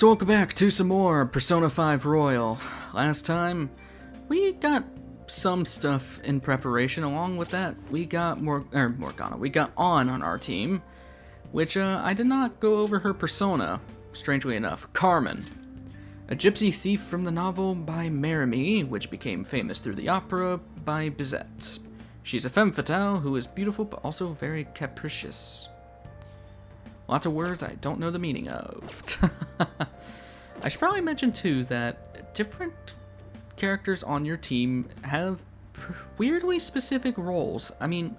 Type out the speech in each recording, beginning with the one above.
So welcome back to some more Persona 5 Royal. Last time, we got some stuff in preparation. Along with that, we got Morgana. We got on our team, which I did not go over her persona, strangely enough. Carmen, a gypsy thief from the novel by Meremy, which became famous through the opera by Bizet. She's a femme fatale who is beautiful but also very capricious. Lots of words I don't know the meaning of. I should probably mention too that different characters on your team have weirdly specific roles. I mean,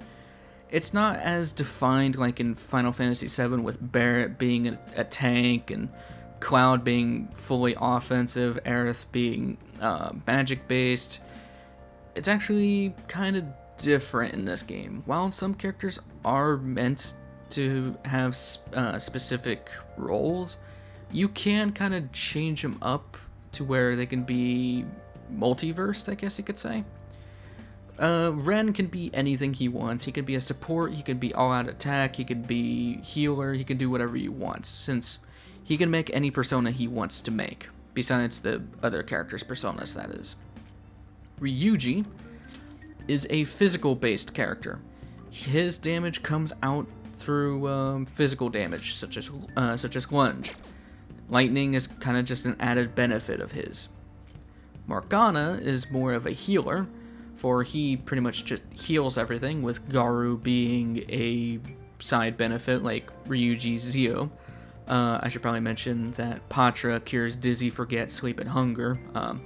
it's not as defined like in Final Fantasy VII with Barret being a tank and Cloud being fully offensive, Aerith being magic based. It's actually kind of different in this game. While some characters are meant to have specific roles, you can kind of change them up to where they can be multiversed, I guess you could say. Ren can be anything he wants. He could be a support, he could be all-out attack, he could be healer, he can do whatever he wants, since he can make any persona he wants to make, besides the other characters' personas, that is. Ryuji is a physical-based character. His damage comes out through physical damage, such as lunge. Lightning is kind of just an added benefit of his. Morgana is more of a healer, for he pretty much just heals everything, with Garu being a side benefit like Ryuji's Zio. I should probably mention that Patra cures dizzy, forget, sleep, and hunger.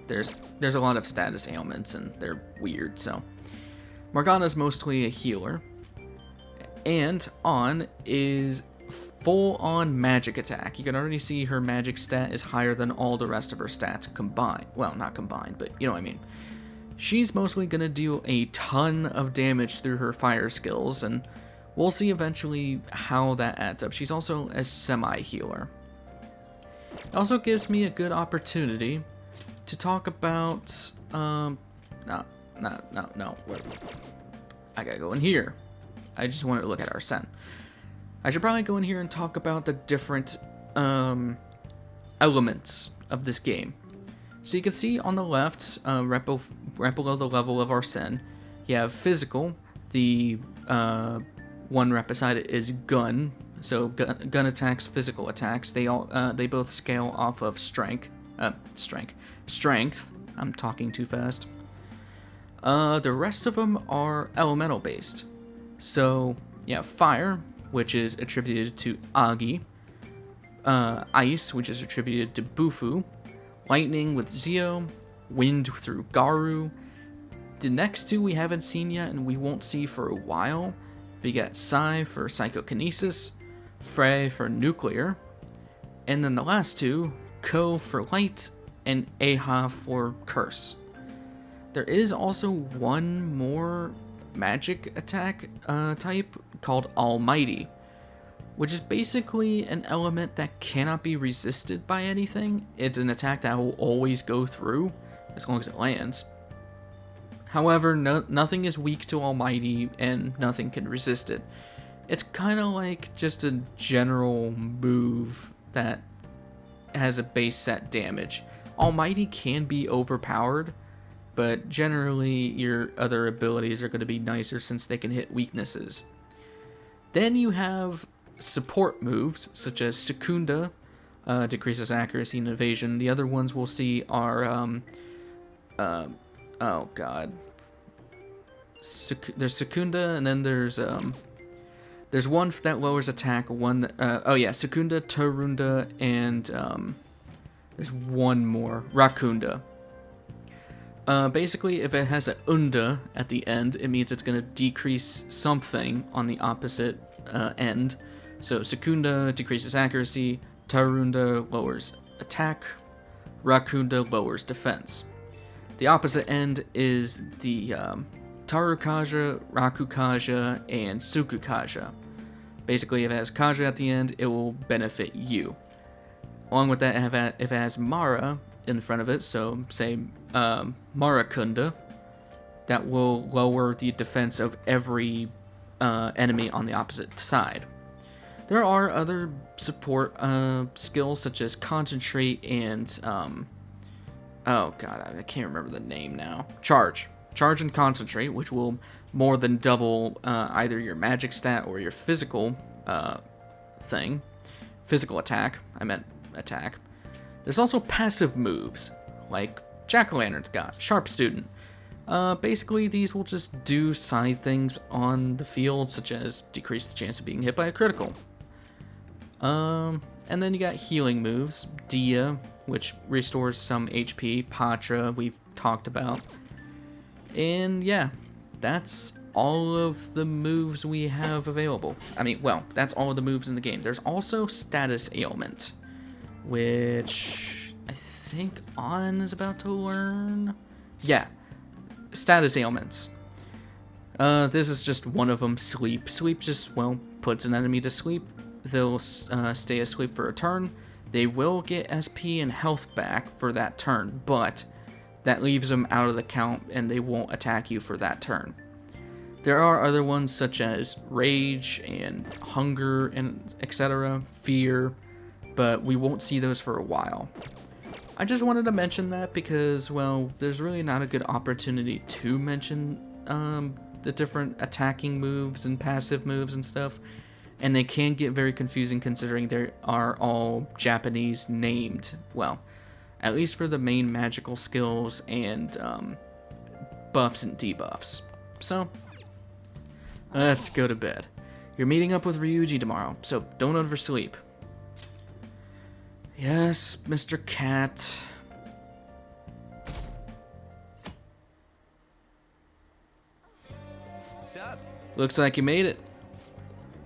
There's a lot of status ailments and they're weird, so Morgana's mostly a healer. And On is full-on magic attack. You can already see her magic stat is higher than all the rest of her stats combined. Well, not combined, but you know what I mean. She's mostly going to deal a ton of damage through her fire skills, and we'll see eventually how that adds up. She's also a semi-healer. It also gives me a good opportunity to talk about, no, wait. I gotta go in here. I just wanted to look at our Sen. I should probably go in here and talk about the different elements of this game. So you can see on the left, right below the level of our Sen, you have physical. The one right beside it is gun. So gun attacks, physical attacks. They both scale off of strength. I'm talking too fast. The rest of them are elemental based. So yeah, fire, which is attributed to Agi, ice, which is attributed to Bufu, lightning with Zio, wind through Garu. The next two we haven't seen yet and we won't see for a while. We got Sai for psychokinesis, Frey for nuclear, and then the last two, Ko for light and Eha for curse. There is also one more magic attack type called Almighty, which is basically an element that cannot be resisted by anything. It's an attack that will always go through as long as it lands. However, nothing is weak to Almighty and nothing can resist it. It's kind of like just a general move that has a base set damage. Almighty can be overpowered, but generally your other abilities are going to be nicer since they can hit weaknesses. Then you have support moves, such as Secunda, decreases accuracy and evasion. The other ones we'll see are, oh god. There's Secunda, and then there's one that lowers attack, one, Secunda, Tarunda, and, there's one more, Rakunda. Basically, if it has a unda at the end, it means it's going to decrease something on the opposite end. So Secunda decreases accuracy, Tarunda lowers attack, Rakunda lowers defense. The opposite end is the Tarukaja, Rakukaja, and Sukukaja. Basically, if it has Kaja at the end, it will benefit you. Along with that, if it has Mara in front of it, so say Marakunda, that will lower the defense of every enemy on the opposite side. There are other support skills such as concentrate and oh god, I can't remember the name now. Charge and concentrate, which will more than double either your magic stat or your physical physical attack. I meant attack. There's also passive moves like Jack-o'-lantern's got, Sharp Student. Basically, these will just do side things on the field, such as decrease the chance of being hit by a critical. And then you got healing moves, Dia, which restores some HP, Patra, we've talked about. And yeah, that's all of the moves we have available. I mean, well, that's all of the moves in the game. There's also Status Ailment, which I think On is about to learn. Yeah, Status Ailments. This is just one of them, Sleep. Sleep just, well, puts an enemy to sleep. They'll stay asleep for a turn. They will get SP and health back for that turn, but that leaves them out of the count and they won't attack you for that turn. There are other ones such as Rage and Hunger and etc., Fear, but we won't see those for a while. I just wanted to mention that because, well, there's really not a good opportunity to mention the different attacking moves and passive moves and stuff, and they can get very confusing considering they are all Japanese named, well, at least for the main magical skills and buffs and debuffs. So, let's go to bed. You're meeting up with Ryuji tomorrow, so don't oversleep. Yes, Mr. Cat. What's up? Looks like you made it.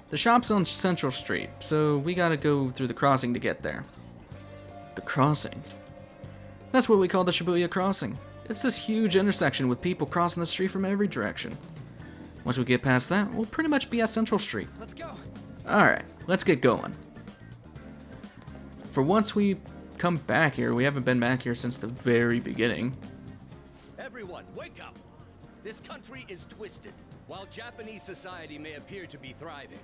The shop's on Central Street, so we gotta go through the crossing to get there. The crossing? That's what we call the Shibuya Crossing. It's this huge intersection with people crossing the street from every direction. Once we get past that, we'll pretty much be at Central Street. Let's go. Alright, let's get going. For once we come back here, we haven't been back here since the very beginning. Everyone, wake up. This country is twisted. While Japanese society may appear to be thriving,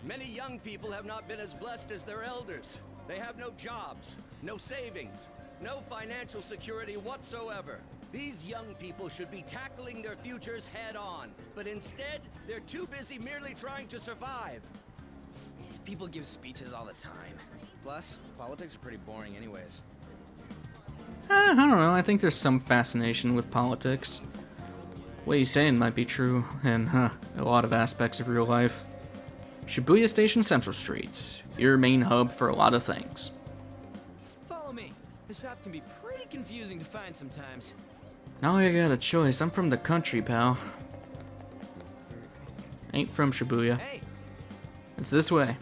many young people have not been as blessed as their elders. They have no jobs, no savings, no financial security whatsoever. These young people should be tackling their futures head on, but instead, they're too busy merely trying to survive. People give speeches all the time. Plus, politics are pretty boring anyways. I don't know, I think there's some fascination with politics. What he's saying might be true in a lot of aspects of real life. Shibuya Station, Central Street, your main hub for a lot of things. Follow me. The shop can be pretty confusing to find sometimes. Now I got a choice. I'm from the country, pal. Ain't from Shibuya. Hey! It's this way.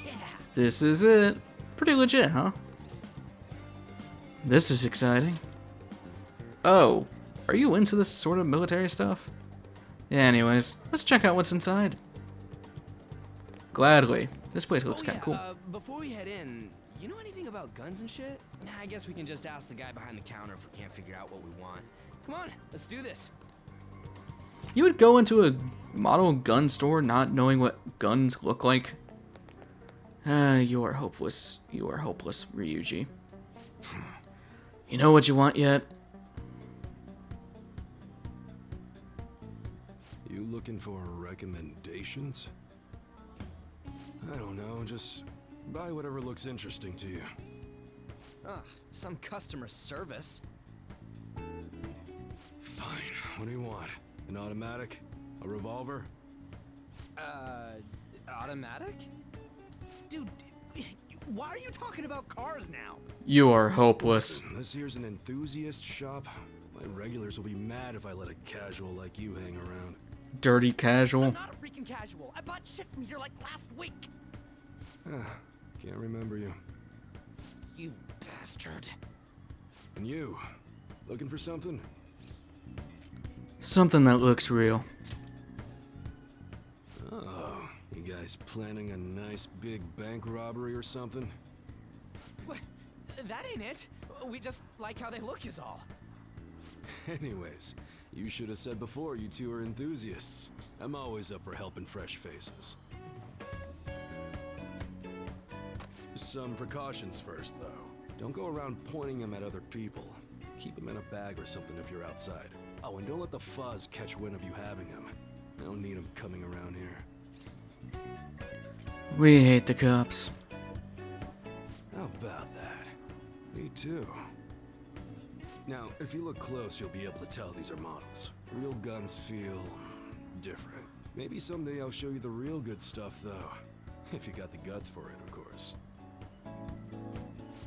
Yeah! This is it. Pretty legit, huh? This is exciting. Oh, are you into this sort of military stuff? Yeah, anyways, let's check out what's inside. Gladly. This place looks kind of cool. Before we head in, you know anything about guns and shit? Nah, I guess we can just ask the guy behind the counter if we can't figure out what we want. Come on, let's do this. You would go into a model gun store not knowing what guns look like? You are hopeless. You are hopeless, Ryuji. You know what you want yet? You looking for recommendations? I don't know, just buy whatever looks interesting to you. Ugh, some customer service. Fine, what do you want? An automatic? A revolver? Automatic? Dude, why are you talking about cars now? You are hopeless. This here's an enthusiast shop. My regulars will be mad if I let a casual like you hang around. Dirty casual. I'm not a freaking casual. I bought shit from here like last week. Can't remember you. You bastard. And you, looking for something? Something that looks real. Oh, you guys planning a nice big bank robbery or something? What? That ain't it. We just like how they look is all. Anyways, You should have said before you two are enthusiasts. I'm always up for helping fresh faces. Some precautions first, though. Don't go around pointing them at other people. Keep them in a bag or something if you're outside. Oh, and don't let the fuzz catch wind of you having them. I don't need them coming around here. We hate the cops. How about that? Me too. Now, if you look close, you'll be able to tell these are models. Real guns feel different. Maybe someday I'll show you the real good stuff, though. If you got the guts for it, of course.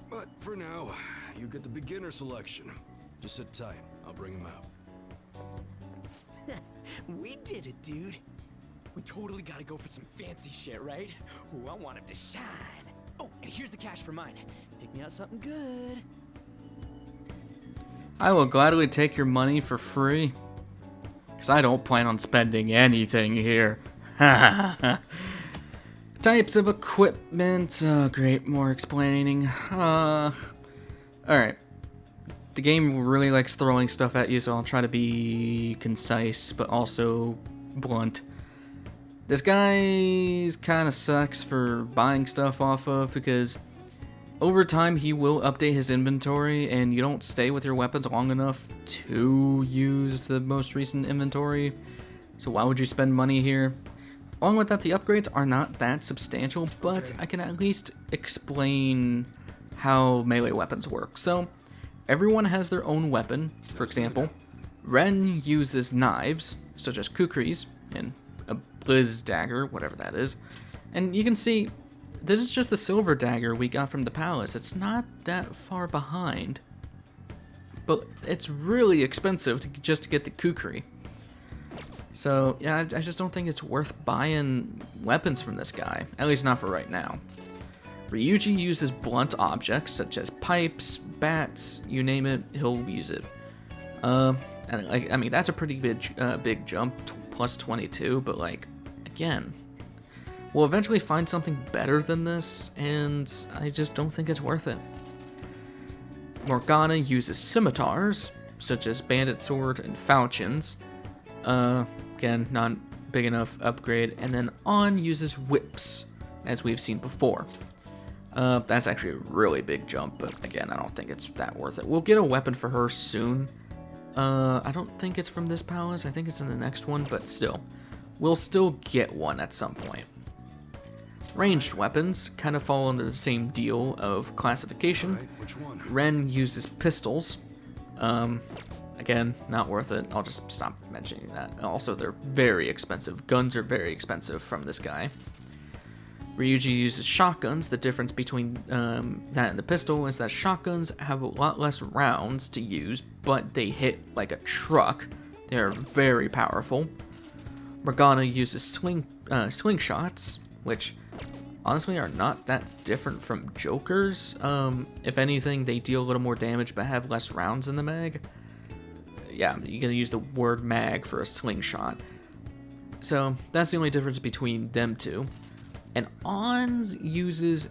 But for now, you get the beginner selection. Just sit tight. I'll bring him out. We did it, dude. We totally gotta go for some fancy shit, right? Ooh, I want him to shine. Oh, and here's the cash for mine. Pick me out something good. I will gladly take your money for free. Because I don't plan on spending anything here. Types of equipment. Oh, great. More explaining. Alright. The game really likes throwing stuff at you, so I'll try to be concise, but also blunt. This guy kind of sucks for buying stuff off of, because over time he will update his inventory, and you don't stay with your weapons long enough to use the most recent inventory. So why would you spend money here? Along with that, the upgrades are not that substantial, but I can at least explain how melee weapons work. So everyone has their own weapon. For example, Ren uses knives, such as kukris and a blizz dagger, whatever that is. And you can see, this is just the silver dagger we got from the palace. It's not that far behind, but it's really expensive just to get the kukri. So yeah, I just don't think it's worth buying weapons from this guy, at least not for right now. Ryuji uses blunt objects such as pipes, bats, you name it, he'll use it. And I mean, that's a pretty big jump, plus 22, but like, again, we'll eventually find something better than this, and I just don't think it's worth it. Morgana uses scimitars, such as bandit sword and falchions. Again, not big enough upgrade. And then On uses whips, as we've seen before. That's actually a really big jump, but again, I don't think it's that worth it. We'll get a weapon for her soon. I don't think it's from this palace. I think it's in the next one, but still. We'll still get one at some point. Ranged weapons kind of fall into the same deal of classification. Right, which one? Ren uses pistols. Again, not worth it. I'll just stop mentioning that. Also, they're very expensive. Guns are very expensive from this guy. Ryuji uses shotguns. The difference between that and the pistol is that shotguns have a lot less rounds to use, but they hit like a truck. They're very powerful. Morgana uses slingshots, which honestly are not that different from Joker's. If anything, they deal a little more damage but have less rounds in the mag. Yeah, you're gonna use the word mag for a slingshot. So that's the only difference between them two. And Ons uses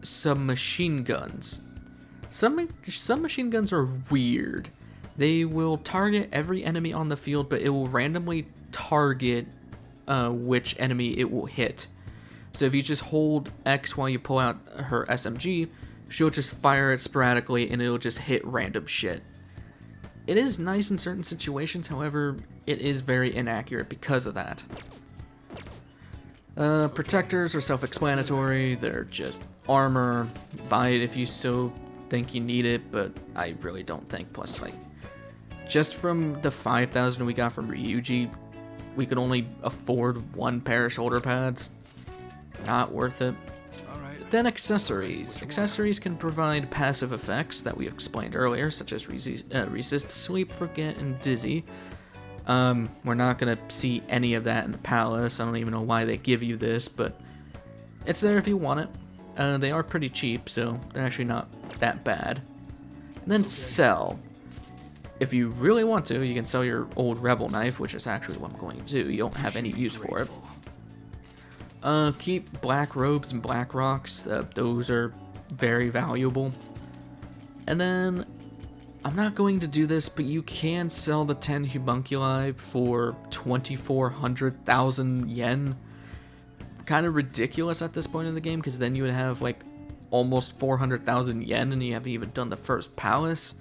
submachine guns. Some machine guns are weird. They will target every enemy on the field, but it will randomly target which enemy it will hit. So if you just hold X while you pull out her SMG, she'll just fire it sporadically and it'll just hit random shit. It is nice in certain situations, however, it is very inaccurate because of that. Protectors are self-explanatory. They're just armor. Buy it if you so think you need it, but I really don't think. Plus, like, just from the 5,000 we got from Ryuji, we could only afford one pair of shoulder pads. Not worth it. Then accessories. Accessories can provide passive effects that we explained earlier, such as resist, sleep, forget, and dizzy. We're not going to see any of that in the palace. I don't even know why they give you this, but it's there if you want it. They are pretty cheap, so they're actually not that bad. And then sell. If you really want to, you can sell your old rebel knife, which is actually what I'm going to do. You don't have any use for it. Keep black robes and black rocks. Those are very valuable. And then I'm not going to do this, but you can sell the 10 homunculi for 2,400,000 yen. Kind of ridiculous at this point in the game, because then you would have like almost 400,000 yen and you haven't even done the first palace.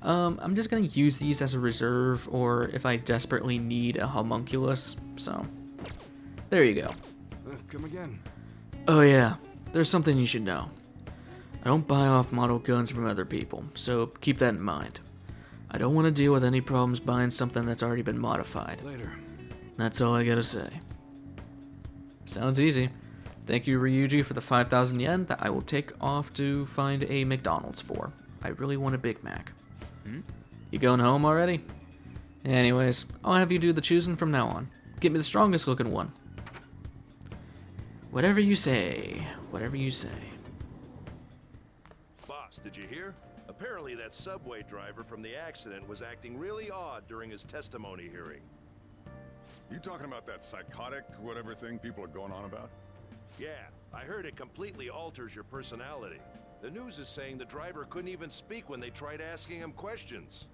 I'm just going to use these as a reserve, or if I desperately need a homunculus. So, there you go. Come again. Oh yeah, there's something you should know. I don't buy off-model guns from other people, so keep that in mind. I don't want to deal with any problems buying something that's already been modified. Later. That's all I gotta say. Sounds easy. Thank you, Ryuji, for the 5,000 yen that I will take off to find a McDonald's for. I really want a Big Mac. You going home already? Anyways, I'll have you do the choosing from now on. Get me the strongest looking one. Whatever you say. Whatever you say. Boss, did you hear? Apparently that subway driver from the accident was acting really odd during his testimony hearing. You talking about that psychotic whatever thing people are going on about? Yeah, I heard it completely alters your personality. The news is saying the driver couldn't even speak when they tried asking him questions.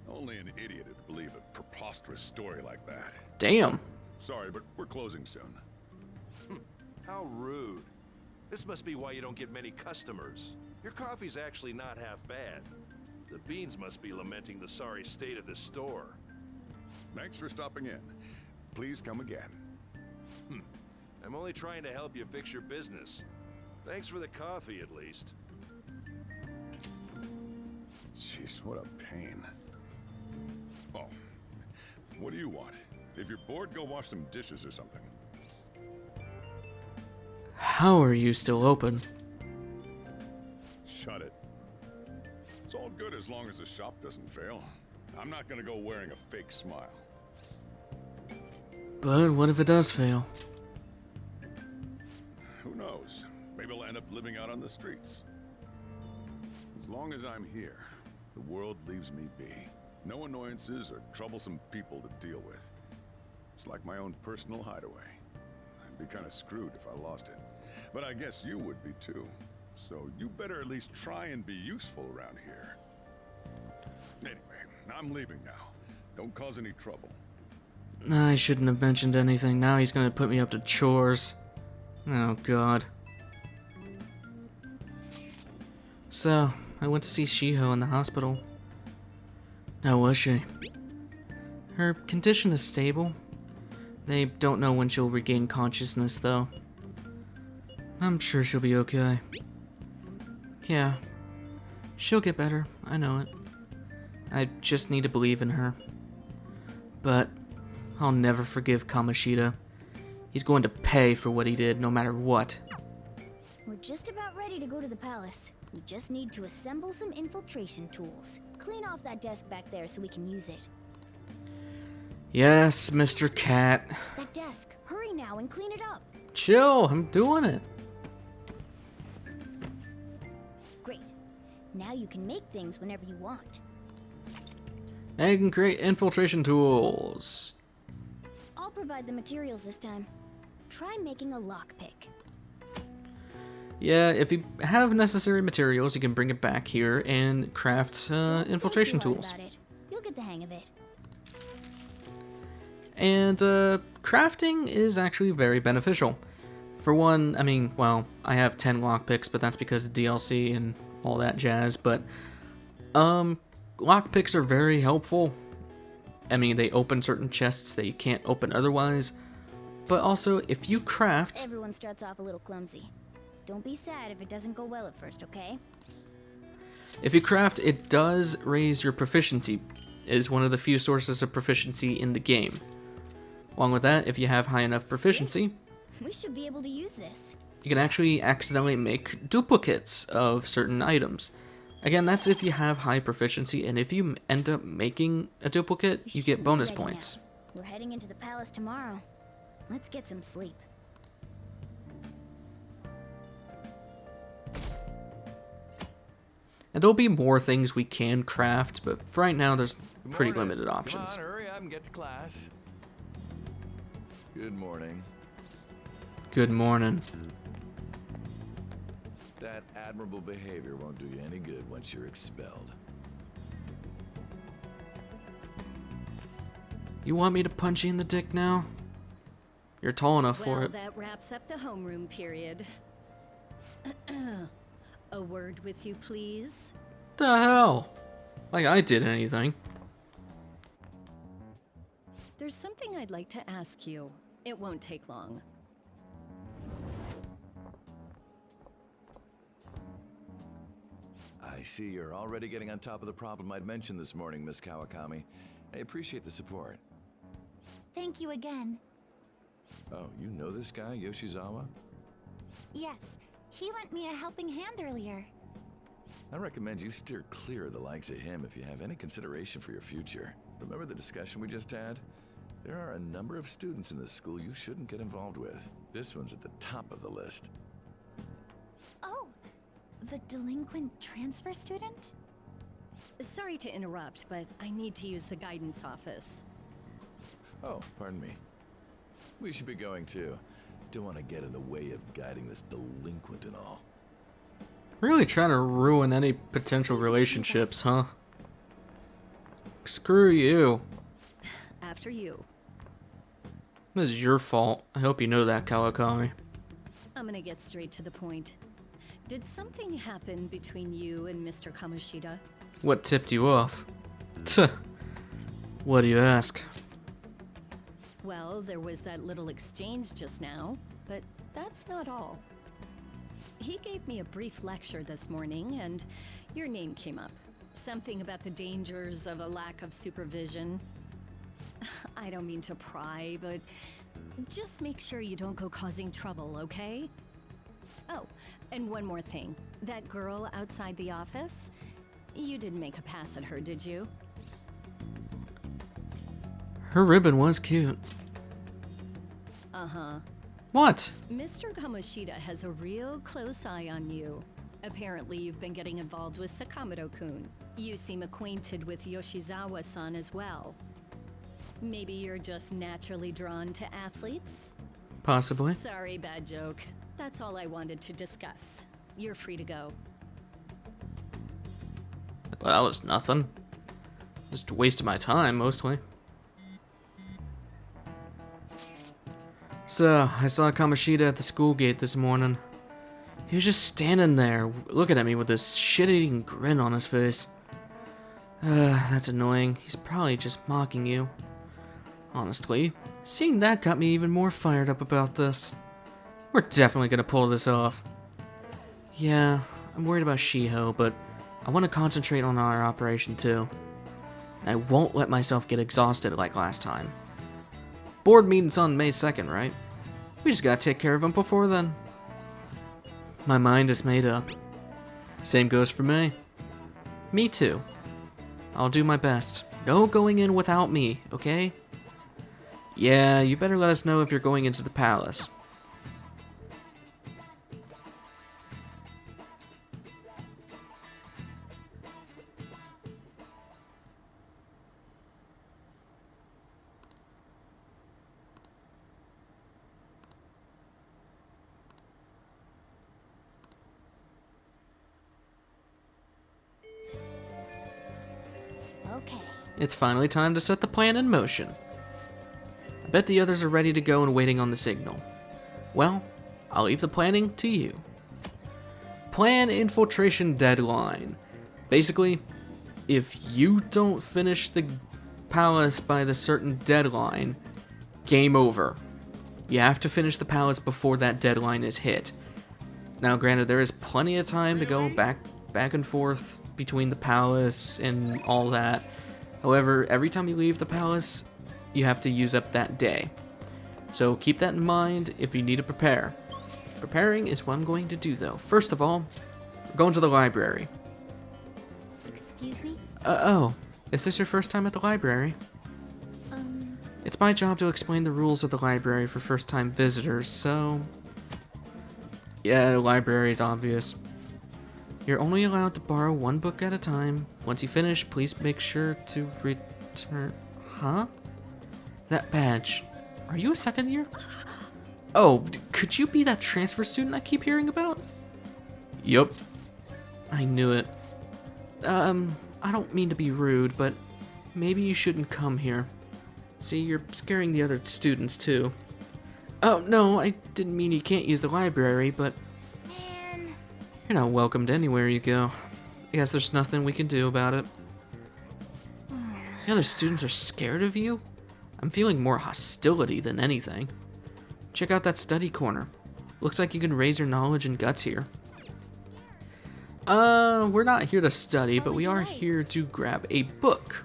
Only an idiot would believe a preposterous story like that. Damn. Sorry, but we're closing soon. How rude. This must be why you don't get many customers. Your coffee's actually not half bad. The beans must be lamenting the sorry state of this store. Thanks for stopping in. Please come again. I'm only trying to help you fix your business. Thanks for the coffee, at least. Jeez, what a pain. Oh, what do you want? If you're bored, go wash some dishes or something. How are you still open? Shut it. It's all good as long as the shop doesn't fail. I'm not gonna go wearing a fake smile. But what if it does fail? Who knows? Maybe I'll end up living out on the streets. As long as I'm here, the world leaves me be. No annoyances or troublesome people to deal with. It's like my own personal hideaway. I'd be kind of screwed if I lost it. But I guess you would be too. So you better at least try and be useful around here. Anyway, I'm leaving now. Don't cause any trouble. I shouldn't have mentioned anything. Now he's gonna put me up to chores. Oh god. So, I went to see Shiho in the hospital. How was she? Her condition is stable. They don't know when she'll regain consciousness, though. I'm sure she'll be okay. Yeah, she'll get better, I know it. I just need to believe in her. But I'll never forgive Kamoshida. He's going to pay for what he did, no matter what. We're just about ready to go to the palace. We just need to assemble some infiltration tools. Clean off that desk back there so we can use it. Yes, Mr. Cat. That desk. Hurry now and clean it up. Chill, I'm doing it. Great. Now you can make things whenever you want. Now you can create infiltration tools. I'll provide the materials this time. Try making a lockpick. Yeah, if you have necessary materials, you can bring it back here and craft infiltration Don't be tools. worried about it. You'll get the hang of it. And crafting is actually very beneficial. For one, I mean, well, I have 10 lockpicks, but that's because of DLC and all that jazz. But lockpicks are very helpful. I mean, they open certain chests that you can't open otherwise. But also, if you craft... Everyone starts off a little clumsy. Don't be sad if it doesn't go well at first, okay? If you craft, it does raise your proficiency. It is one of the few sources of proficiency in the game. Along with that, if you have high enough proficiency, We should be able to use this. you can actually accidentally make duplicates of certain items. Again, that's if you have high proficiency, and if you end up making a duplicate, you get bonus Ready now. points. We're heading into the palace tomorrow. Let's get some sleep. And there'll be more things we can craft, but for right now, there's pretty limited options. Come on, hurry up and get to class. Good morning. Good morning. That admirable behavior won't do you any good once you're expelled. You want me to punch you in the dick now? You're tall enough for Well, it. that wraps up the homeroom period. A word with you, please? The hell? Like I did anything. There's something I'd like to ask you. It won't take long. I see you're already getting on top of the problem I'd mentioned this morning, Miss Kawakami. I appreciate the support. Thank you again. Oh, you know this guy, Yoshizawa? Yes, he lent me a helping hand earlier. I recommend you steer clear of the likes of him if you have any consideration for your future. Remember the discussion we just had? There are a number of students in this school you shouldn't get involved with. This one's at the top of the list. Oh, the delinquent transfer student? Sorry to interrupt, but I need to use the guidance office. Oh, pardon me. We should be going too. Don't want to get in the way of guiding this delinquent and all. Really trying to ruin any potential relationships, huh? Screw you. After you. This is your fault. I hope you know that, Kawakami. I'm gonna get straight to the point. Did something happen between you and Mr. Kamoshida? What tipped you off? Tuh. What do you ask? Well, there was that little exchange just now, but that's not all. He gave me a brief lecture this morning, and your name came up. Something about the dangers of a lack of supervision. I don't mean to pry, but just make sure you don't go causing trouble, okay? Oh, and one more thing. That girl outside the office, you didn't make a pass at her, did you? Her ribbon was cute. Uh-huh. What? Mr. Kamoshida has a real close eye on you. Apparently, you've been getting involved with Sakamoto-kun. You seem acquainted with Yoshizawa-san as well. Maybe you're just naturally drawn to athletes? Possibly. Sorry, bad joke. That's all I wanted to discuss. You're free to go. Well, that was nothing. Just wasted my time, mostly. So, I saw Kamoshida at the school gate this morning. He was just standing there, looking at me with this shit-eating grin on his face. That's annoying. He's probably just mocking you. Honestly, seeing that got me even more fired up about this. We're definitely gonna pull this off. Yeah, I'm worried about Shiho, but I want to concentrate on our operation too. And I won't let myself get exhausted like last time. Board meeting's on May 2nd, right? We just gotta take care of him before then. My mind is made up. Same goes for me. Me too. I'll do my best. No going in without me, okay? Yeah, you better let us know if you're going into the palace. Okay. It's finally time to set the plan in motion. I bet the others are ready to go and waiting on the signal. Well, I'll leave the planning to you. Plan infiltration deadline. Basically, if you don't finish the palace by the certain deadline, game over. You have to finish the palace before that deadline is hit. Now, granted, there is plenty of time to go back and forth between the palace and all that. However, every time you leave the palace, you have to use up that day. So keep that in mind if you need to prepare. Preparing is what I'm going to do though. First of all, we're going to the library. Excuse me? Oh, is this your first time at the library? It's my job to explain the rules of the library for first-time visitors, so... Yeah, the library is obvious. You're only allowed to borrow one book at a time. Once you finish, please make sure to return... Huh? That badge. Are you a second year? Oh, could you be that transfer student I keep hearing about? Yup. I knew it. I don't mean to be rude, but maybe you shouldn't come here. See, you're scaring the other students too. Oh, no, I didn't mean you can't use the library, but Man. you're not welcomed anywhere you go. I guess there's nothing we can do about it. The other students are scared of you? I'm feeling more hostility than anything. Check out that study corner. Looks like you can raise your knowledge and guts here. We're not here to study, but we are here to grab a book.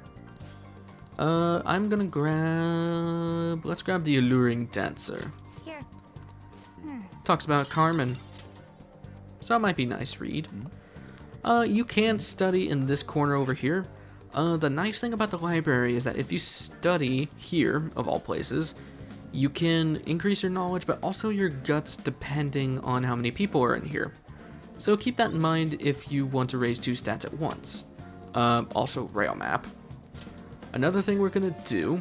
I'm gonna grab... Let's grab The Alluring Dancer. Here. Talks about Carmen. So that might be a nice read. You can study in this corner over here. The nice thing about the library is that if you study here, of all places, you can increase your knowledge, but also your guts depending on how many people are in here. So keep that in mind if you want to raise 2 stats at once. Also, rail map. Another thing we're gonna do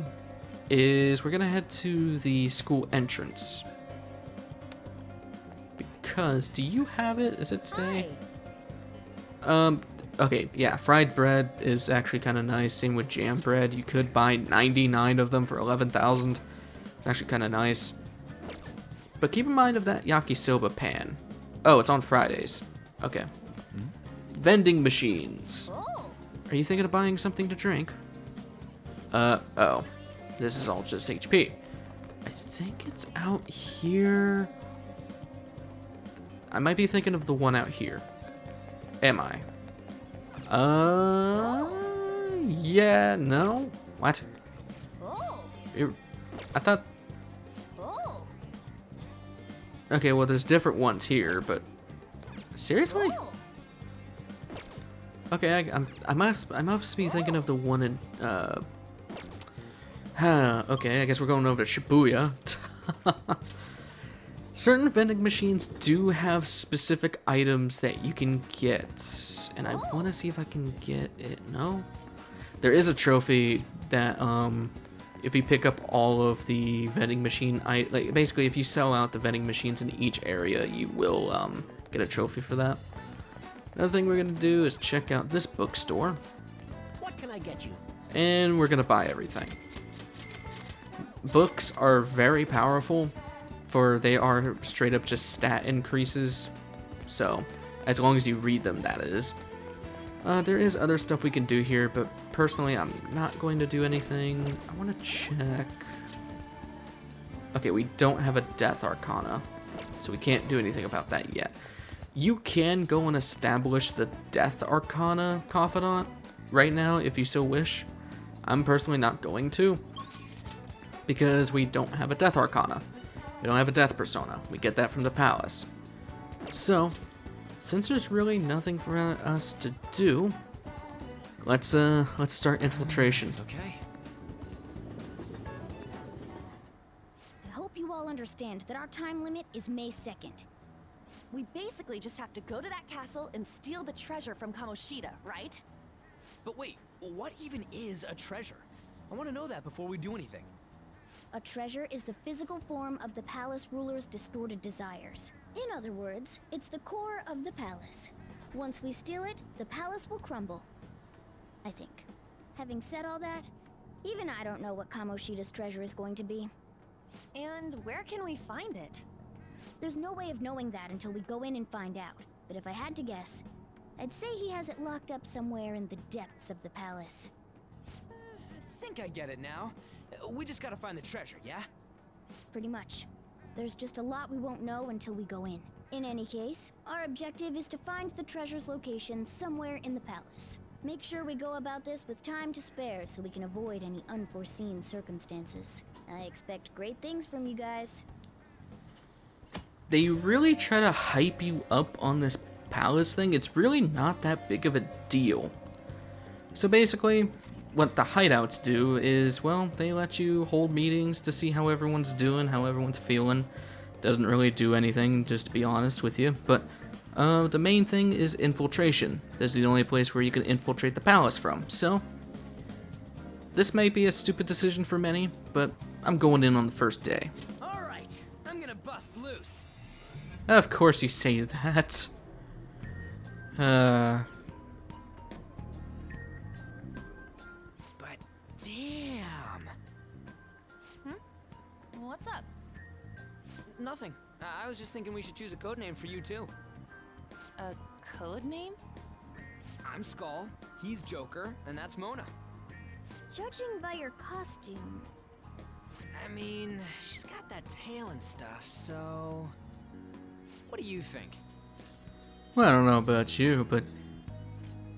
is we're gonna head to the school entrance. Because, do you have it? Is it today? Hi. Okay, yeah, fried bread is actually kind of nice. Same with jam bread. You could buy 99 of them for 11,000. It's actually kind of nice. But keep in mind of that yakisoba pan. Oh, it's on Fridays. Okay. Vending machines. Oh. Are you thinking of buying something to drink? Oh. This is all just HP. I think it's out here. I might be thinking of the one out here. Am I? Yeah, no? What? Oh. I thought... Oh. Okay, well, there's different ones here, but... Seriously? Oh. Okay, I must be thinking of the one in, okay, I guess we're going over to Shibuya. Certain vending machines do have specific items that you can get, and I want to see if I can get it. No? There is a trophy that, if you pick up all of the vending machine, like, basically if you sell out the vending machines in each area, you will, get a trophy for that. Another thing we're gonna do is check out this bookstore. What can I get you? And we're gonna buy everything. Books are very powerful, for they are straight up just stat increases. So, as long as you read them, that is. There is other stuff we can do here, but personally, I'm not going to do anything. I want to check. Okay, we don't have a Death Arcana, so we can't do anything about that yet. You can go and establish the Death Arcana Confidant right now, if you so wish. I'm personally not going to, because we don't have a Death Arcana. We don't have a Death Persona. We get that from the Palace. So, since there's really nothing for us to do, let's start infiltration. Okay. I hope you all understand that our time limit is May 2nd. We basically just have to go to that castle and steal the treasure from Kamoshida, right? But wait, what even is a treasure? I want to know that before we do anything. A treasure is the physical form of the palace ruler's distorted desires. In other words, it's the core of the palace. Once we steal it, the palace will crumble. I think. Having said all that, even I don't know what Kamoshida's treasure is going to be. And where can we find it? There's no way of knowing that until we go in and find out. But if I had to guess, I'd say he has it locked up somewhere in the depths of the palace. I think I get it now. We just gotta find the treasure, yeah? Pretty much. There's just a lot we won't know until we go in. In any case, our objective is to find the treasure's location somewhere in the palace. Make sure we go about this with time to spare so we can avoid any unforeseen circumstances. I expect great things from you guys. They really try to hype you up on this palace thing. It's really not that big of a deal. So basically, what the hideouts do is, well, they let you hold meetings to see how everyone's doing, how everyone's feeling. Doesn't really do anything, just to be honest with you. But the main thing is infiltration. This is the only place where you can infiltrate the palace from. So, this may be a stupid decision for many, but I'm going in on the first day. Alright, I'm gonna bust loose. Of course you say that. But damn. nothing. I was just thinking we should choose a code name for you too. A code name? I'm Skull, he's Joker, and that's Mona. Judging by your costume, I mean, she's got that tail and stuff, so... What do you think? Well, I don't know about you, but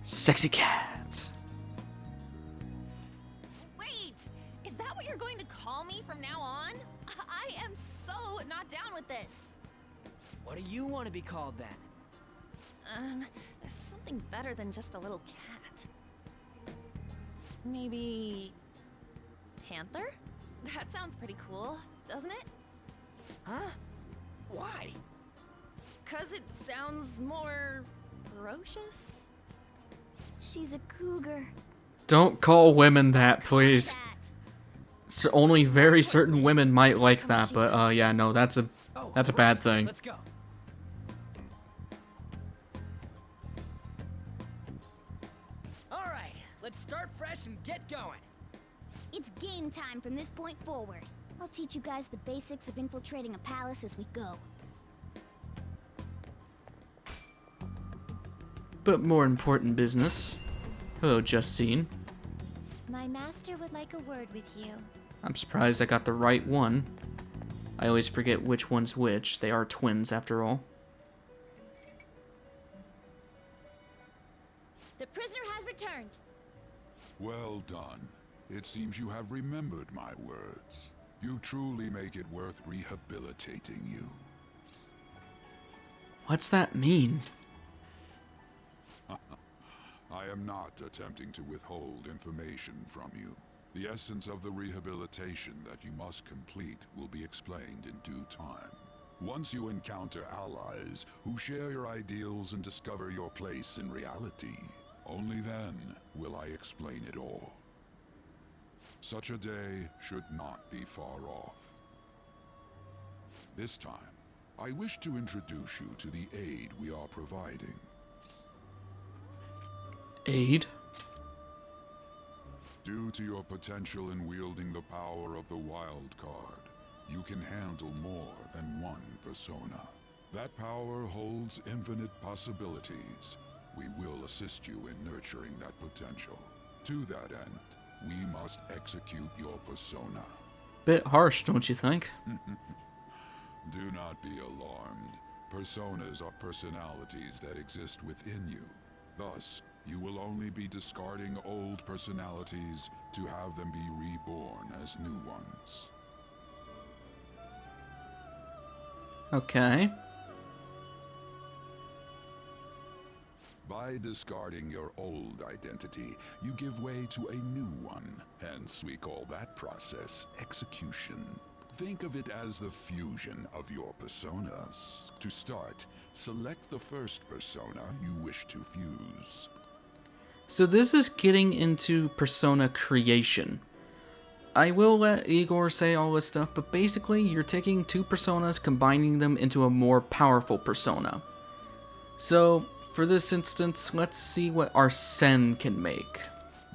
sexy cats. Wait! Is that what you're going to call me from now on? I am so not down with this. What do you want to be called then? Something better than just a little cat. Maybe... Panther? That sounds pretty cool, doesn't it? Huh? Why? 'Cause it sounds more... ferocious? she's a cougar. Don't call women that, please. So only very certain women might like that, but yeah, no, that's a bad thing. Let's go. All right, let's start fresh and get going. It's game time from this point forward. I'll teach you guys the basics of infiltrating a palace as we go. But more important business. Hello, Justine. My master would like a word with you. I'm surprised I got the right one. I always forget which one's which. They are twins, after all. The prisoner has returned. Well done. It seems you have remembered my words. You truly make it worth rehabilitating you. What's that mean? I am not attempting to withhold information from you. The essence of the rehabilitation that you must complete will be explained in due time. Once you encounter allies who share your ideals and discover your place in reality, only then will I explain it all. Such a day should not be far off. This time, I wish to introduce you to the aid we are providing. Aid? Due to your potential in wielding the power of the wild card, you can handle more than one persona. That power holds infinite possibilities. We will assist you in nurturing that potential. To that end, we must execute your persona. Bit harsh, don't you think? Do not be alarmed. Personas are personalities that exist within you. Thus, you will only be discarding old personalities to have them be reborn as new ones. Okay. By discarding your old identity, you give way to a new one. Hence, we call that process execution. Think of it as the fusion of your personas. To start, select the first persona you wish to fuse. So this is getting into persona creation. I will let Igor say all this stuff, but basically you're taking two personas, combining them into a more powerful persona. So, for this instance, let's see what Arsene can make.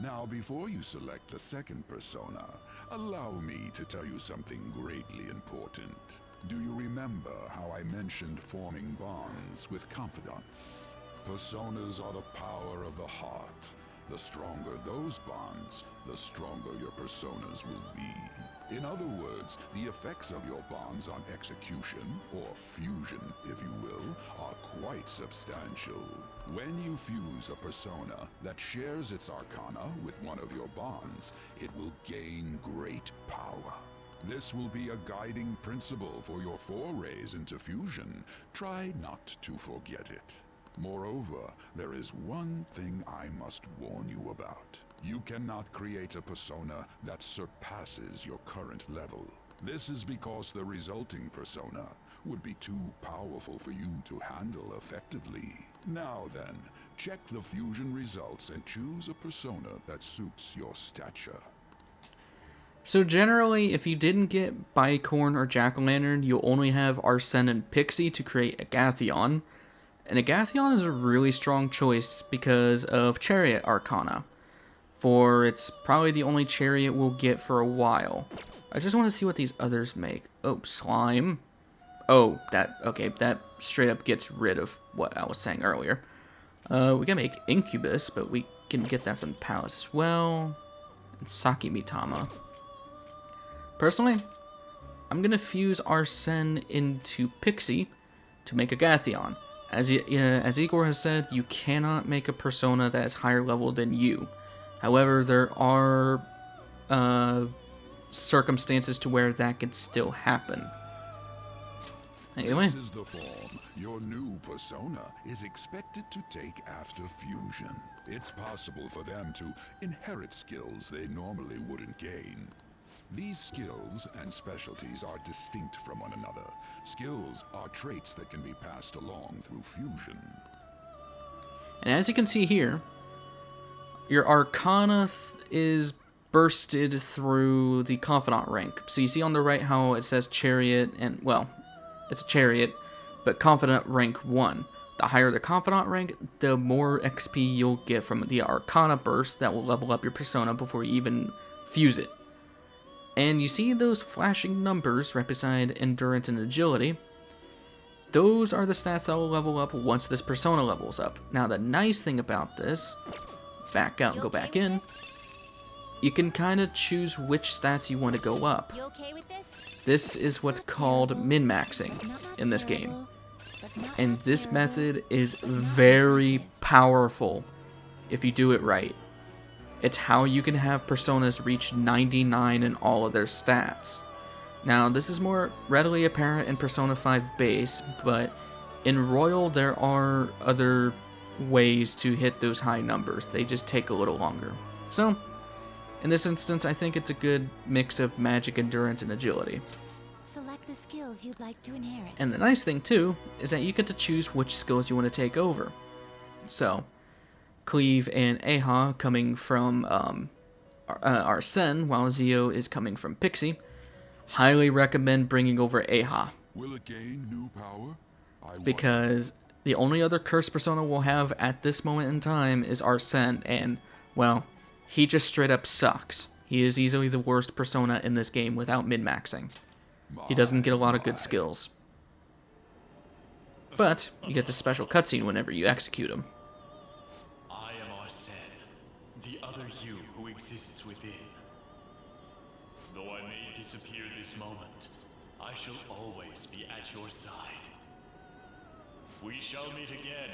Now, before you select the second persona, allow me to tell you something greatly important. Do you remember how I mentioned forming bonds with confidants? Personas are the power of the heart. The stronger those bonds, the stronger your personas will be. In other words, the effects of your bonds on execution, or fusion if you will, are quite substantial. When you fuse a persona that shares its arcana with one of your bonds, it will gain great power. This will be a guiding principle for your forays into fusion. Try not to forget it. Moreover, there is one thing I must warn you about. You cannot create a persona that surpasses your current level. This is because the resulting persona would be too powerful for you to handle effectively. Now then, check the fusion results and choose a persona that suits your stature. So generally, if you didn't get Bicorn or Jack-o'-lantern, you'll only have Arsene and Pixie to create Agathion. And Agathion is a really strong choice because of Chariot Arcana, for it's probably the only Chariot we'll get for a while. I just want to see what these others make. Oh, Slime. Oh, okay, that straight up gets rid of what I was saying earlier. We can make Incubus, but we can get that from the palace as well. And Saki Mitama. Personally, I'm gonna fuse Arsene into Pixie to make a Gathion. As Igor has said, you cannot make a persona that is higher level than you. However, there are circumstances to where that can still happen. Anyway. This is the form your new persona is expected to take after fusion. It's possible for them to inherit skills they normally wouldn't gain. These skills and specialties are distinct from one another. Skills are traits that can be passed along through fusion. And as you can see here, your Arcana is bursted through the Confidant rank. So you see on the right how it says Chariot, and well, it's a Chariot, but Confidant rank 1. The higher the Confidant rank, the more XP you'll get from the Arcana burst that will level up your persona before you even fuse it. And you see those flashing numbers right beside Endurance and Agility. Those are the stats that will level up once this persona levels up. Now the nice thing about this, back out and go back in, you can kind of choose which stats you want to go up. This is what's called min-maxing in this game. And this method is very powerful if you do it right. It's how you can have personas reach 99 in all of their stats. Now, this is more readily apparent in Persona 5 base, but in Royal there are other ways to hit those high numbers. They just take a little longer. So, in this instance, I think it's a good mix of magic, endurance, and agility. Select the skills you'd like to inherit. And the nice thing, too, is that you get to choose which skills you want to take over. So, Cleve and Aha coming from Arsene, while Zio is coming from Pixie. Highly recommend bringing over Aha. Will it gain new power? Because the only other cursed persona we'll have at this moment in time is Arsene, and, well, he just straight up sucks. He is easily the worst persona in this game without min-maxing. He doesn't get a lot of good skills. But, you get the special cutscene whenever you execute him. I am Arsene, the other you who exists within. Though I may disappear this moment, I shall always be at your side. We shall meet again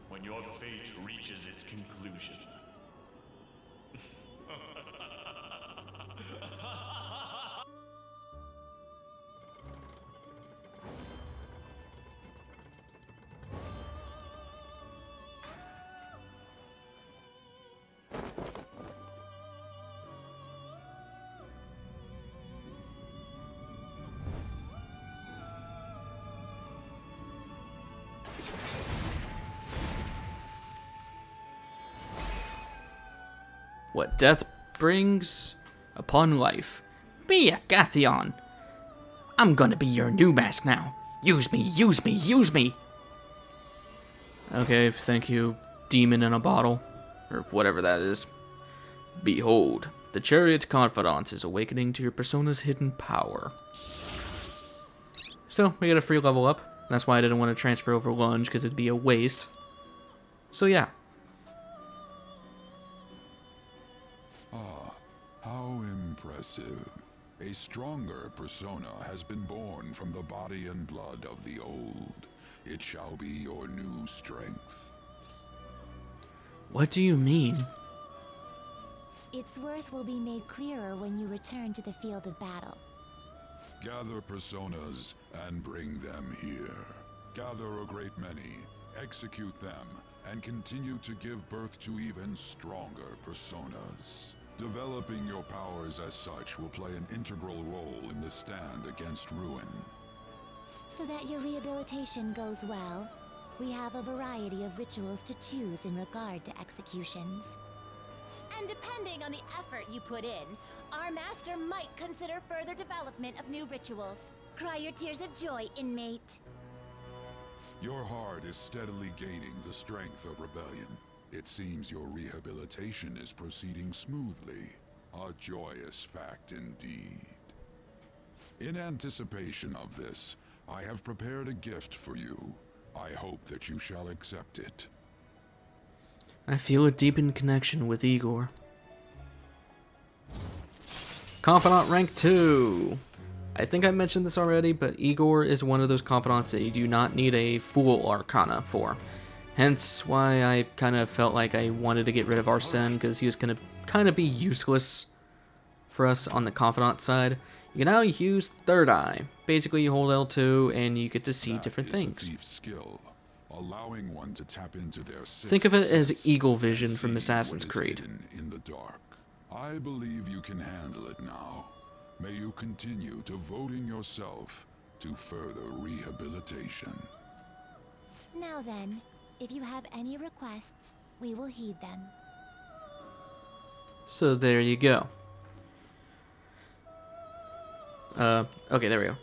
when your fate reaches its conclusion. What death brings upon life. Be a Gathion. I'm gonna be your new mask now. Use me, use me, use me. Okay, thank you, demon in a bottle. Or whatever that is. Behold, the Chariot's confidence is awakening to your persona's hidden power. So, we get a free level up. That's why I didn't want to transfer over Lunge, because it'd be a waste. So yeah. How impressive. A stronger persona has been born from the body and blood of the old. It shall be your new strength. What do you mean? Its worth will be made clearer when you return to the field of battle. Gather personas and bring them here. Gather a great many, execute them, and continue to give birth to even stronger personas. Developing your powers as such will play an integral role in the stand against ruin. So that your rehabilitation goes well, we have a variety of rituals to choose in regard to executions. And depending on the effort you put in, our master might consider further development of new rituals. Cry your tears of joy, inmate. Your heart is steadily gaining the strength of rebellion. It seems your rehabilitation is proceeding smoothly. A joyous fact indeed. In anticipation of this, I have prepared a gift for you. I hope that you shall accept it. I feel a deepened connection with Igor. Confidant rank 2. I think I mentioned this already, but Igor is one of those confidants that you do not need a full arcana for. Hence why I kind of felt like I wanted to get rid of Arsene, because he was going to kind of be useless for us on the confidant side. You can now use Third Eye. Basically, you hold L2 and you get to see different things. Thief's skill, allowing one to tap into their Think of it as senses Eagle Vision and from see Assassin's what is Creed. hidden in the dark. I believe you can handle it now. May you continue devoting yourself to further rehabilitation. Now then, if you have any requests, we will heed them. So there you go. Okay, there we go.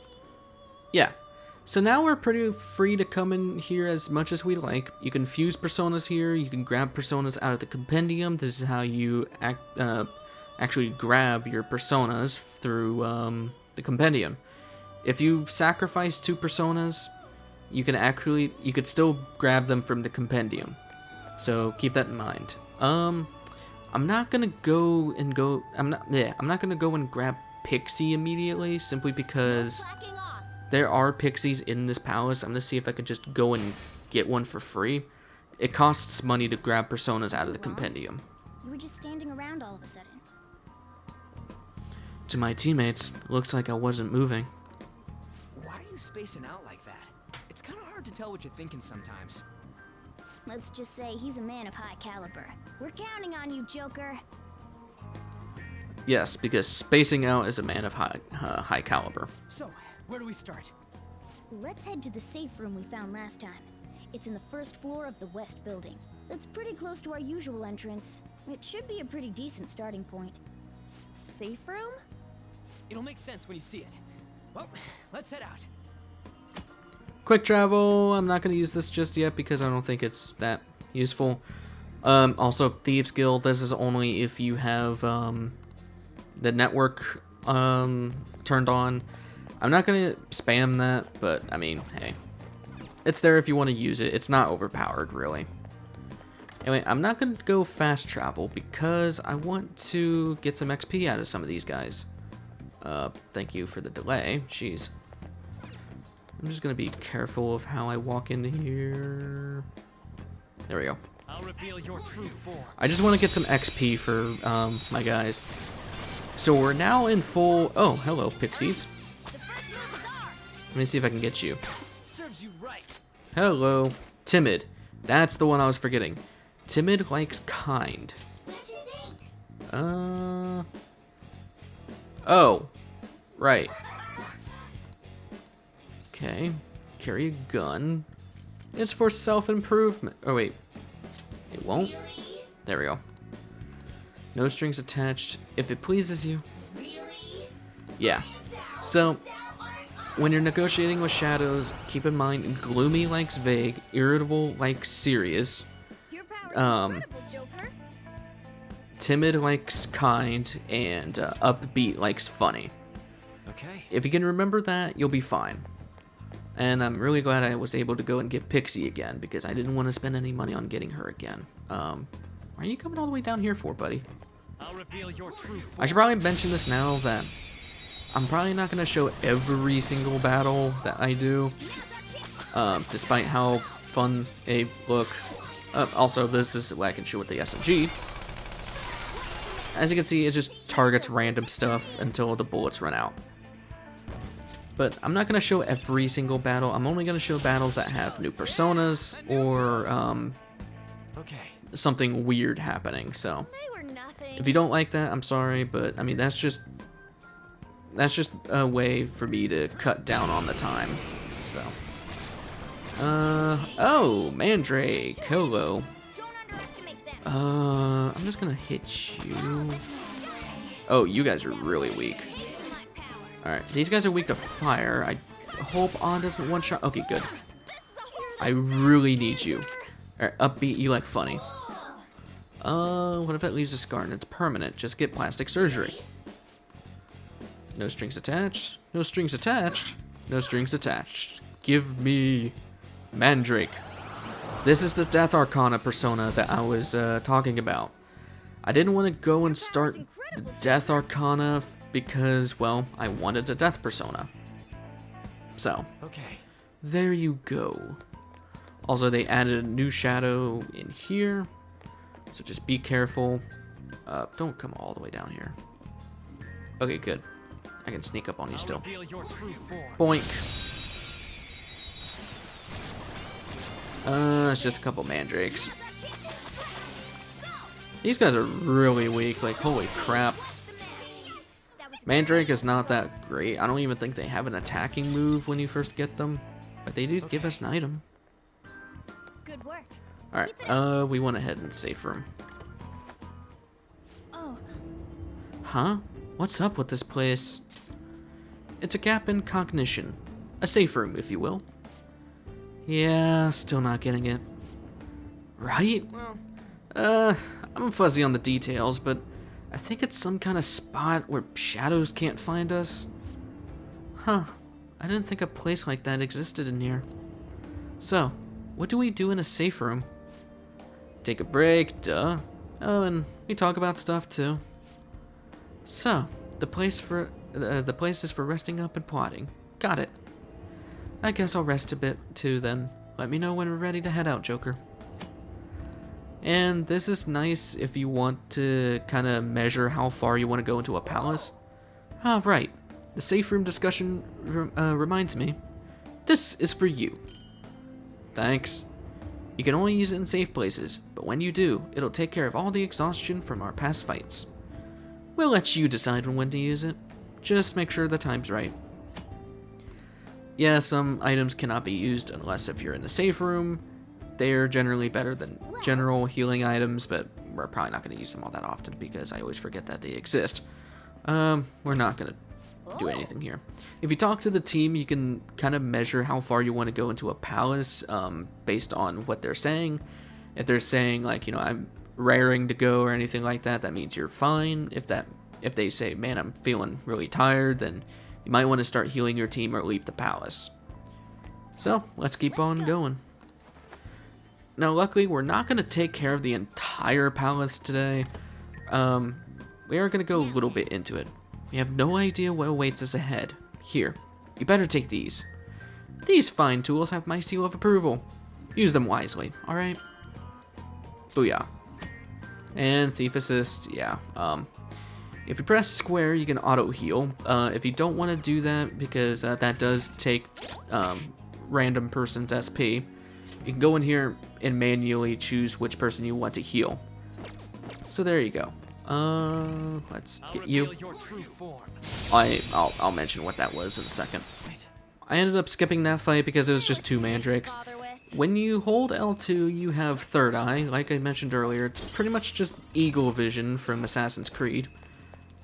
Yeah. So now we're pretty free to come in here as much as we like. You can fuse personas here. You can grab personas out of the compendium. This is how you actually grab your personas through the compendium. If you sacrifice 2 personas, you could still grab them from the compendium. So keep that in mind. I'm not gonna go and grab Pixie immediately, simply because there are pixies in this palace. I'm gonna see if I can just go and get one for free. It costs money to grab personas out of the compendium. You were just standing around all of a sudden. To my teammates, looks like I wasn't moving. Why are you spacing out like that? It's kind of hard to tell what you're thinking sometimes. Let's just say he's a man of high caliber. We're counting on you, Joker. Yes, because spacing out is a man of high caliber. So, where do we start? Let's head to the safe room we found last time. It's in the first floor of the west building. That's pretty close to our usual entrance. It should be a pretty decent starting point. Safe room? It'll make sense when you see it. Well, let's head out. Quick travel. I'm not going to use this just yet because I don't think it's that useful. Also, Thieves Guild. This is only if you have the network turned on. I'm not going to spam that, but I mean, hey. It's there if you want to use it. It's not overpowered, really. Anyway, I'm not going to go fast travel because I want to get some XP out of some of these guys. Thank you for the delay. Jeez. I'm just going to be careful of how I walk into here. There we go. I'll reveal your true form. I just want to get some XP for my guys. So we're now in full... Oh, hello, pixies. Let me see if I can get you. Serves you right. Hello. Timid. That's the one I was forgetting. Timid likes kind. Oh. Right. Okay. Carry a gun. It's for self-improvement. Oh, wait. It won't? There we go. No strings attached. If it pleases you. Yeah. So, when you're negotiating with shadows, keep in mind gloomy likes vague, irritable likes serious. Timid likes kind, and upbeat likes funny. Okay. If you can remember that, you'll be fine. And I'm really glad I was able to go and get Pixie again, because I didn't want to spend any money on getting her again. Why are you coming all the way down here for, buddy? I'll reveal your true form. I should probably mention this now that I'm probably not going to show every single battle that I do, despite how fun they look. Also, this is what I can show with the SMG. As you can see, it just targets random stuff until the bullets run out. But I'm not going to show every single battle. I'm only going to show battles that have new personas or something weird happening. So if you don't like that, I'm sorry, but I mean that's just a way for me to cut down on the time. So oh, Mandrake, hello. I'm just gonna hit you. Oh, you guys are really weak. Alright, these guys are weak to fire. I hope On doesn't one-shot. Okay, good. I really need you. Alright, upbeat, you like funny. What if it leaves a scar and it's permanent? Just get plastic surgery. No strings attached. No strings attached. No strings attached. Give me Mandrake. This is the Death Arcana persona that I was talking about. I didn't want to go and start the Death Arcana because, well, I wanted a Death persona. So, Okay. there you go. Also, they added a new shadow in here, so just be careful. Don't come all the way down here. Okay, good. I can sneak up on you still. Boink. It's just a couple mandrakes. These guys are really weak, like holy crap. Mandrake is not that great. I don't even think they have an attacking move when you first get them, but they did give us an item. Good work. Alright, we want to head in the safe room. Oh, Huh? What's up with this place? It's a gap in cognition. A safe room, if you will. Yeah, still not getting it. Right? I'm fuzzy on the details, but I think it's some kind of spot where shadows can't find us. Huh. I didn't think a place like that existed in here. So, what do we do in a safe room? Take a break, duh. Oh, and we talk about stuff too. So, the place is for resting up and plotting. Got it. I guess I'll rest a bit too then. Let me know when we're ready to head out, Joker. And this is nice if you want to kind of measure how far you want to go into a palace. Ah, right. The safe room discussion reminds me. This is for you. Thanks. You can only use it in safe places, but when you do, it'll take care of all the exhaustion from our past fights. We'll let you decide when to use it. Just make sure the time's right. Yeah, some items cannot be used unless if you're in a safe room. They're generally better than general healing items, but we're probably not going to use them all that often because I always forget that they exist. We're not going to do anything here. If you talk to the team, you can kind of measure how far you want to go into a palace based on what they're saying. If they're saying, like, you know, I'm raring to go or anything like that, that means you're fine. If they say, man, I'm feeling really tired, then you might want to start healing your team or leave the palace. So, let's keep on going. Now, luckily, we're not going to take care of the entire palace today. We are going to go a little bit into it. We have no idea what awaits us ahead. Here, you better take these. These fine tools have my seal of approval. Use them wisely, alright? Booyah. And Thief Assist, yeah. If you press square, you can auto-heal. If you don't want to do that, because that does take random person's SP, you can go in here and manually choose which person you want to heal. So there you go. Let's get you. I'll mention what that was in a second. I ended up skipping that fight because it was just 2 mandrakes. When you hold L2, you have Third Eye. Like I mentioned earlier, it's pretty much just Eagle Vision from Assassin's Creed.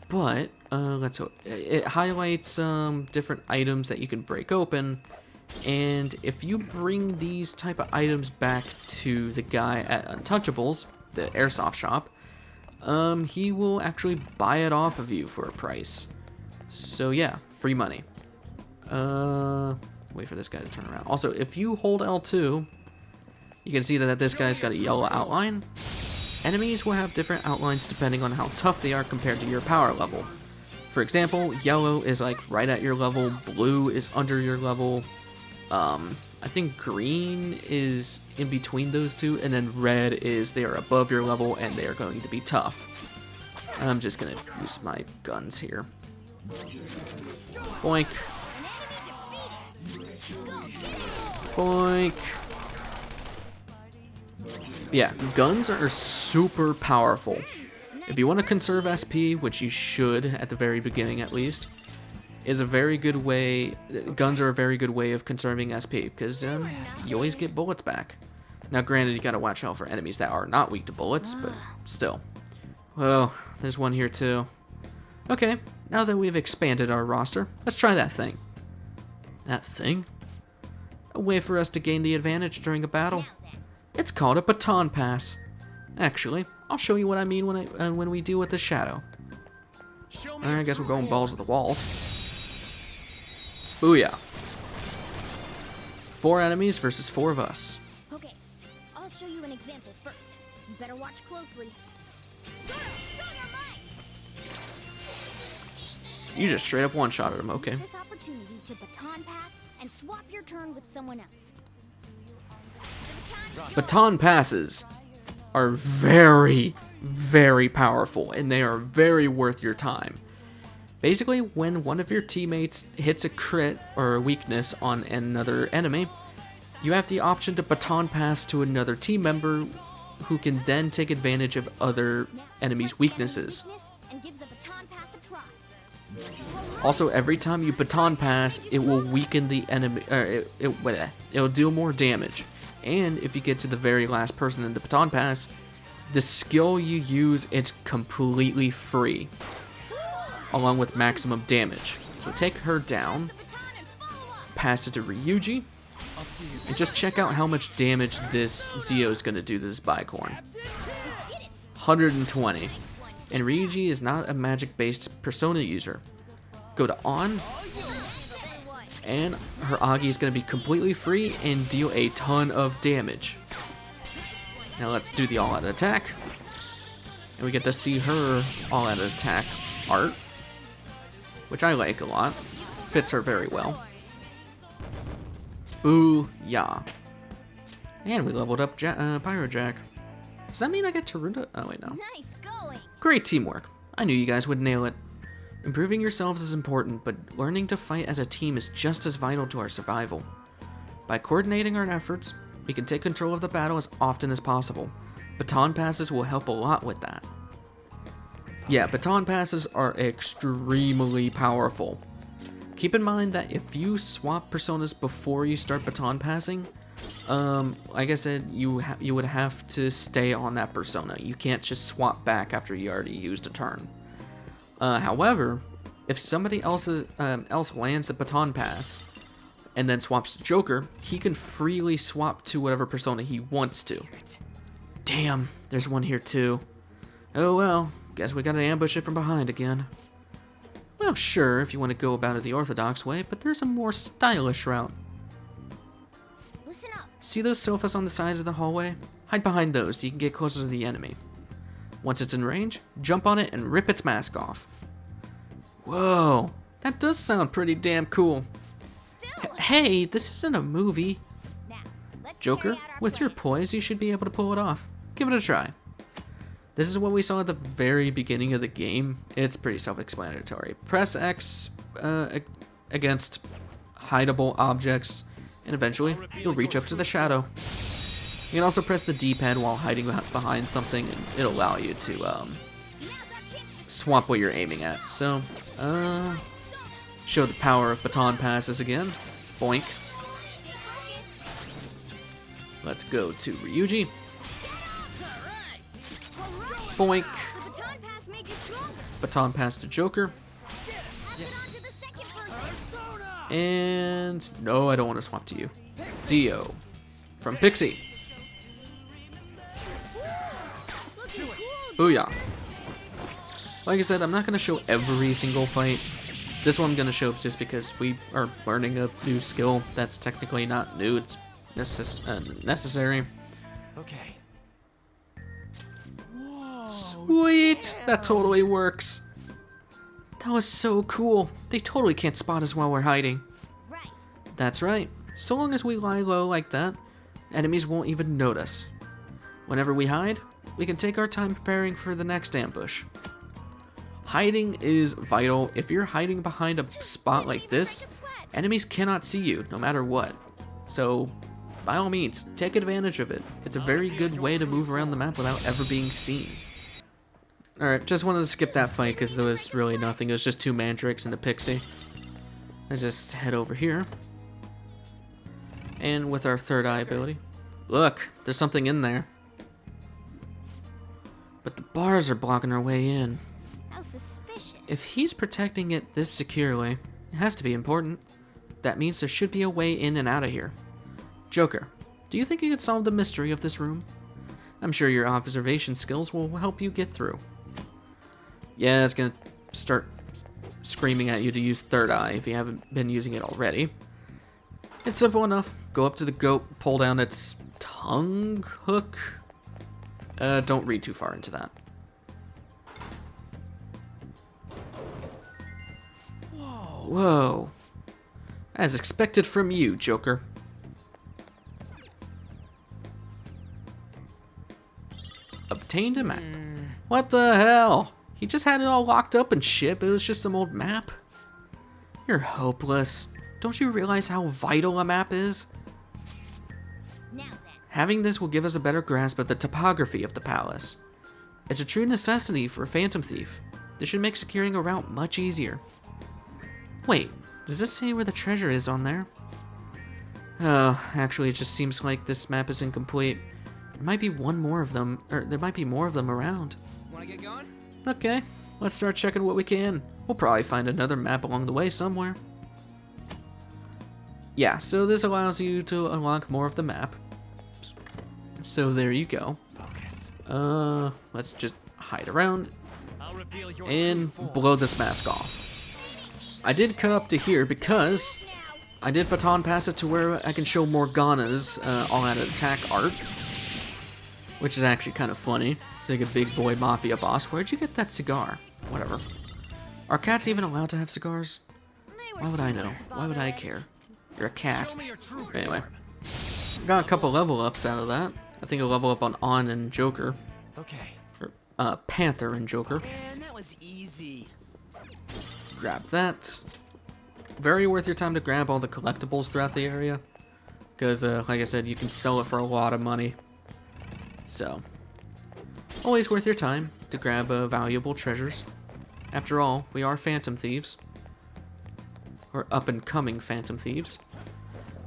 But, let's hope. It highlights different items that you can break open. And if you bring these type of items back to the guy at Untouchables, the airsoft shop, he will actually buy it off of you for a price. So yeah, free money. Wait for this guy to turn around. Also, if you hold L2, you can see that this guy's got a yellow outline. Enemies will have different outlines depending on how tough they are compared to your power level. For example, yellow is like right at your level, blue is under your level, I think green is in between those two, and then red is they are above your level and they are going to be tough. I'm just gonna use my guns here. Boink. Boink. Yeah, guns are super powerful. If you want to conserve SP, which you should at the very beginning at least, is a very good way. Guns are a very good way of conserving SP because you always get bullets back. Now, granted, you gotta watch out for enemies that are not weak to bullets, but still. Well, there's one here too. Okay, now that we've expanded our roster, let's try that thing. That thing? A way for us to gain the advantage during a battle. It's called a baton pass. Actually, I'll show you what I mean when we deal with the shadow. Alright, I guess we're going balls to the walls. Booyah. 4 enemies versus 4 of us. Okay, I'll show you an example first. You better watch closely. You just straight up one-shotted him, okay. This opportunity to baton pass and swap your turn with someone else. Baton passes are very, very powerful, and they are very worth your time. Basically, when one of your teammates hits a crit or a weakness on another enemy, you have the option to baton pass to another team member who can then take advantage of other enemies' weaknesses. And give the baton pass a try. Also, every time you baton pass, it will weaken the enemy, it'll deal more damage. And if you get to the very last person in the baton pass, the skill you use, it's completely free, along with maximum damage. So take her down, pass it to Ryuji, and just check out how much damage this Zio is going to do to this Bicorn. 120. And Ryuji is not a magic-based persona user. Go to on, and her Agi is going to be completely free and deal a ton of damage. Now let's do the all-out attack. And we get to see her all-out attack art, which I like a lot. Fits her very well. Ooh, yeah. And we leveled up Pyrojack. Does that mean I get Taruda? Oh, wait, no. Nice going. Great teamwork. I knew you guys would nail it. Improving yourselves is important, but learning to fight as a team is just as vital to our survival. By coordinating our efforts, we can take control of the battle as often as possible. Baton passes will help a lot with that. Yeah, baton passes are extremely powerful. Keep in mind that if you swap personas before you start baton passing, like I said, you would have to stay on that persona. You can't just swap back after you already used a turn. However, if somebody else lands the baton pass and then swaps to Joker, he can freely swap to whatever persona he wants to. Damn, there's one here too. Oh well, guess we gotta ambush it from behind again. Well, sure, if you want to go about it the orthodox way, but there's a more stylish route. Listen up. See those sofas on the sides of the hallway? Hide behind those so you can get closer to the enemy. Once it's in range, jump on it and rip its mask off. Whoa, that does sound pretty damn cool. Hey, this isn't a movie. Now, let's Joker, carry out our with your plan. poise, you should be able to pull it off. Give it a try. This is what we saw at the very beginning of the game. It's pretty self-explanatory. Press X against hideable objects, and eventually you'll reach up to the shadow. You can also press the D-pad while hiding behind something, and it'll allow you to swap what you're aiming at. So, show the power of baton passes again. Boink. Let's go to Ryuji. Boink. The baton pass made you stronger. Baton pass to Joker. Pass it on to the second person. And no, I don't want to swap to you. Zio from Pixie. Booyah. Like I said, I'm not going to show every single fight. This one I'm going to show just because we are learning a new skill that's technically not new, it's necessary. Okay. Sweet! That totally works. That was so cool. They totally can't spot us while we're hiding. Right. That's right. So long as we lie low like that, enemies won't even notice. Whenever we hide, we can take our time preparing for the next ambush. Hiding is vital. If you're hiding behind a spot like this, enemies cannot see you no matter what. So, by all means, take advantage of it. It's a very good way to move around the map without ever being seen. Alright, just wanted to skip that fight because there was really nothing. It was just 2 Mandrakes and a Pixie. I just head over here. And with our third eye ability. Look, there's something in there. But the bars are blocking our way in. How suspicious. If he's protecting it this securely, it has to be important. That means there should be a way in and out of here. Joker, do you think you could solve the mystery of this room? I'm sure your observation skills will help you get through. Yeah, it's gonna start screaming at you to use third eye if you haven't been using it already. It's simple enough. Go up to the goat, pull down its tongue hook. Don't read too far into that. Whoa. As expected from you, Joker. Obtained a map. What the hell? He just had it all locked up and shit, but it was just some old map? You're hopeless. Don't you realize how vital a map is? Having this will give us a better grasp of the topography of the palace. It's a true necessity for a Phantom Thief. This should make securing a route much easier. Wait, does this say where the treasure is on there? Oh, actually it just seems like this map is incomplete. There might be one more of them, or there might be more of them around. Wanna get going? Okay, let's start checking what we can. We'll probably find another map along the way somewhere. Yeah, so this allows you to unlock more of the map. So there you go. Focus. Let's just hide around I'll reveal your and true form. blow this mask off. I did cut up to here because I did baton pass it to where I can show Morgana's all-out attack art, which is actually kind of funny. It's like a big boy mafia boss. Where'd you get that cigar? Whatever. Are cats even allowed to have cigars? Why would I know? Why would I care? You're a cat. Show me your true Anyway, form. got a couple level ups out of that. I think a level up on and Joker. Okay. Or, Panther and Joker. Man, that was easy. Grab that. Very worth your time to grab all the collectibles throughout the area. Because, like I said, you can sell it for a lot of money. So, always worth your time to grab valuable treasures. After all, we are Phantom Thieves. Or up-and-coming Phantom Thieves.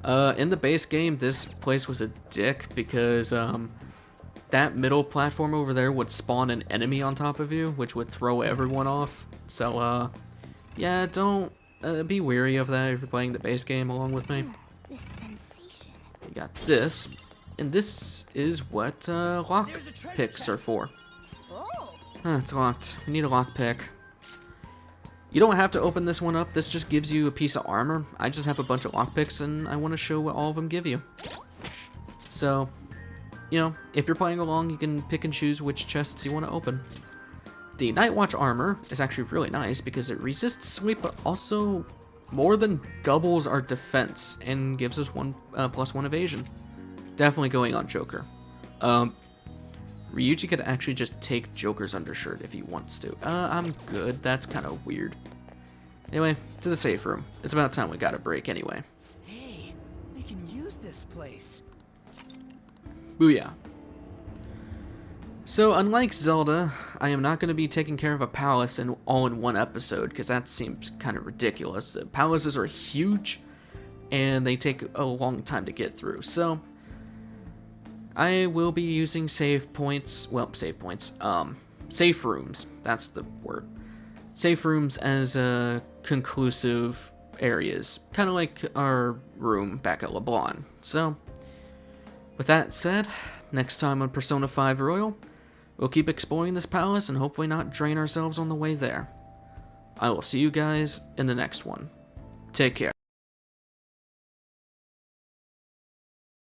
In the base game, this place was a dick because that middle platform over there would spawn an enemy on top of you, which would throw everyone off. So, yeah, don't be wary of that if you're playing the base game along with me. This sensation. We got this, and this is what lock picks are for. It's locked. We need a lock pick. You don't have to open this one up. This just gives you a piece of armor. I just have a bunch of lockpicks, and I want to show what all of them give you. So, you know, if you're playing along, you can pick and choose which chests you want to open. The Night Watch armor is actually really nice because it resists sleep, but also more than doubles our defense and gives us +1 evasion. Definitely going on Joker. Ryuji could actually just take Joker's undershirt if he wants to. I'm good. That's kind of weird. Anyway, to the safe room. It's about time we got a break anyway. Hey, we can use this place. Booyah. So, unlike Zelda, I am not going to be taking care of a palace all in one episode, because that seems kind of ridiculous. The palaces are huge, and they take a long time to get through. So, I will be using safe rooms, that's the word. Safe rooms as conclusive areas, kind of like our room back at LeBlanc. So, with that said, next time on Persona 5 Royal, we'll keep exploring this palace and hopefully not drain ourselves on the way there. I will see you guys in the next one. Take care.